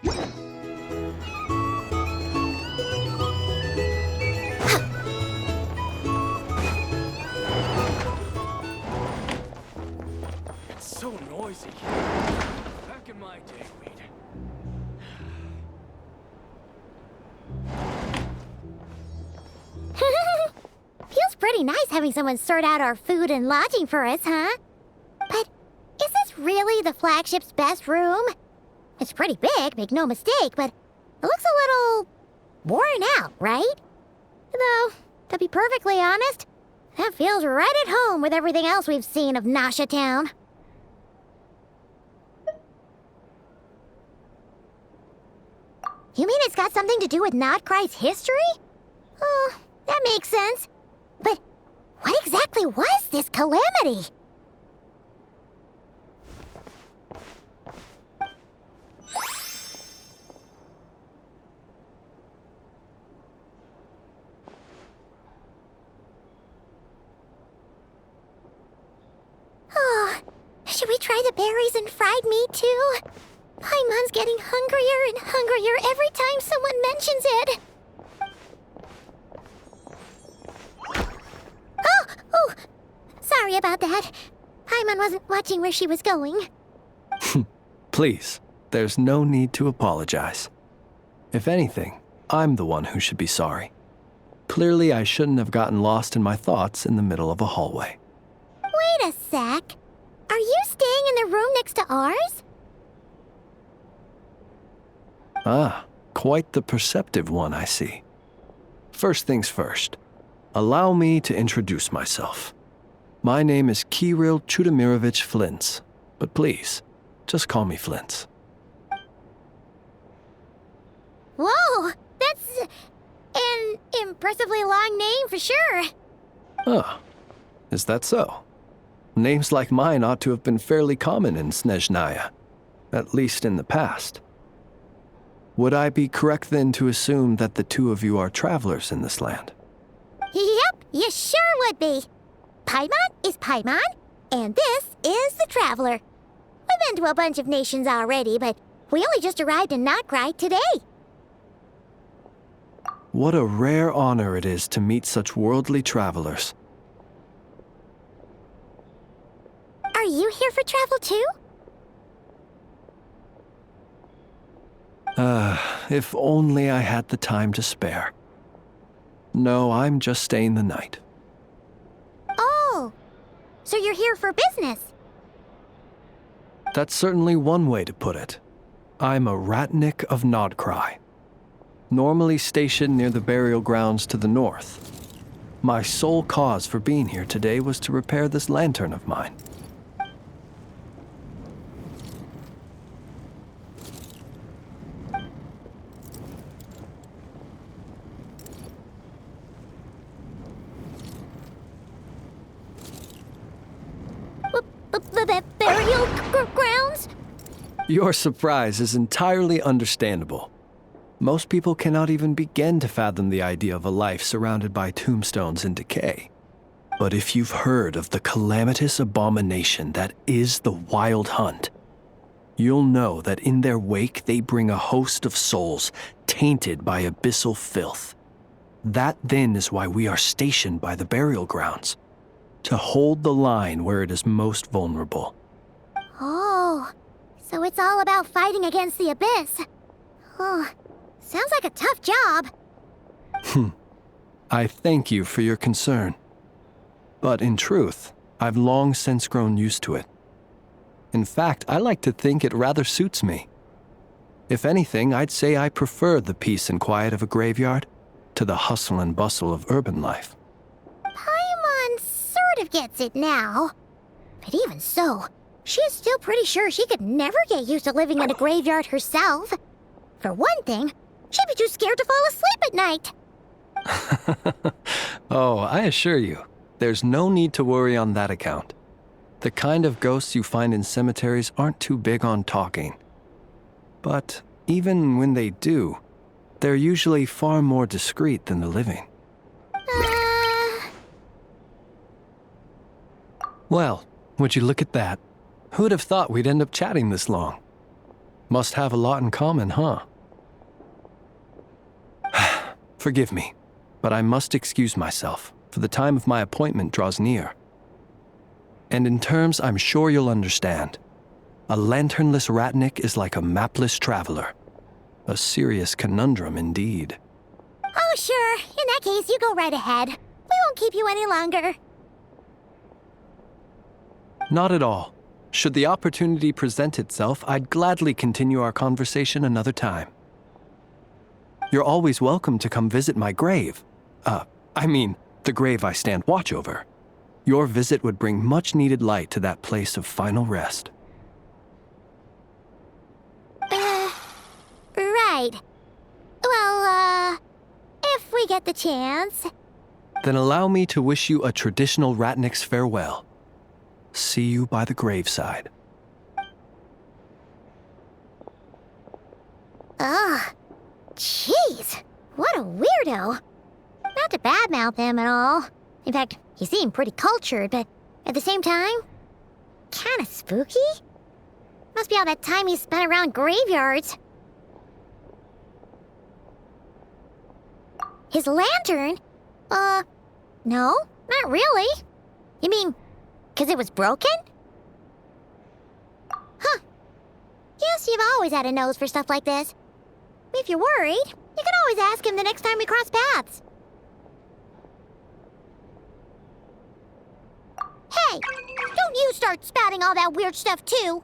It's so noisy. Back in my day, we'd... Feels pretty nice having someone sort out our food and lodging for us, huh? But is this really the Flagship's best room? It's pretty big, make no mistake, but it looks a little worn out, right? Though, to be perfectly honest, that feels right at home with everything else we've seen of Nasha Town. You mean it's got something to do with Nod-Krai's history? Oh, that makes sense. But what exactly was this calamity? Oh, should we try the berries and fried meat too? Paimon's getting hungrier and hungrier every time someone mentions it. Oh, sorry about that. Paimon wasn't watching where she was going. Please, there's no need to apologize. If anything, I'm the one who should be sorry. Clearly, I shouldn't have gotten lost in my thoughts in the middle of a hallway. Wait a sec. Are you staying in the room next to ours? Ah, quite the perceptive one, I see. First things first, allow me to introduce myself. My name is Kirill Chudamirovich Flintz, but please, just call me Flintz. Whoa, that's an impressively long name for sure. Ah, is that so? Names like mine ought to have been fairly common in Snezhnaya, at least in the past. Would I be correct then to assume that the two of you are travelers in this land? Yep, you sure would be. Paimon is Paimon, and this is the Traveler. We've been to a bunch of nations already, but we only just arrived in Nod-Krai today. What a rare honor it is to meet such worldly travelers. Are you here for travel too? If only I had the time to spare. No, I'm just staying the night. Oh, so you're here for business? That's certainly one way to put it. I'm a ratnik of Nod-Krai, normally stationed near the burial grounds to the north. My sole cause for being here today was to repair this lantern of mine. Burial grounds? Your surprise is entirely understandable. Most people cannot even begin to fathom the idea of a life surrounded by tombstones and decay. But if you've heard of the calamitous abomination that is the Wild Hunt, you'll know that in their wake they bring a host of souls tainted by abyssal filth. That then is why we are stationed by the burial grounds, to hold the line where it is most vulnerable. Oh, so it's all about fighting against the abyss. Oh, sounds like a tough job. I thank you for your concern. But in truth, I've long since grown used to it. In fact, I like to think it rather suits me. If anything, I'd say I prefer the peace and quiet of a graveyard to the hustle and bustle of urban life. Paimon sort of gets it now. But even so, she is still pretty sure she could never get used to living in a graveyard herself. For one thing, she'd be too scared to fall asleep at night. Oh, I assure you, there's no need to worry on that account. The kind of ghosts you find in cemeteries aren't too big on talking. But even when they do, they're usually far more discreet than the living. Well, would you look at that? Who'd have thought we'd end up chatting this long? Must have a lot in common, huh? Forgive me, but I must excuse myself, for the time of my appointment draws near. And in terms I'm sure you'll understand, a lanternless ratnik is like a mapless traveler. A serious conundrum indeed. Oh, sure. In that case, you go right ahead. We won't keep you any longer. Not at all. Should the opportunity present itself, I'd gladly continue our conversation another time. You're always welcome to come visit my grave. The grave I stand watch over. Your visit would bring much-needed light to that place of final rest. Right. Well, if we get the chance. Then allow me to wish you a traditional ratnik's farewell. See you by the graveside. Ugh. Jeez. What a weirdo. Not to badmouth him at all. In fact, he seemed pretty cultured, but at the same time, kinda spooky? Must be all that time he spent around graveyards. His lantern? No, not really. You mean, 'cause it was broken? Huh. Guess you've always had a nose for stuff like this. If you're worried, you can always ask him the next time we cross paths. Hey, don't you start spouting all that weird stuff too.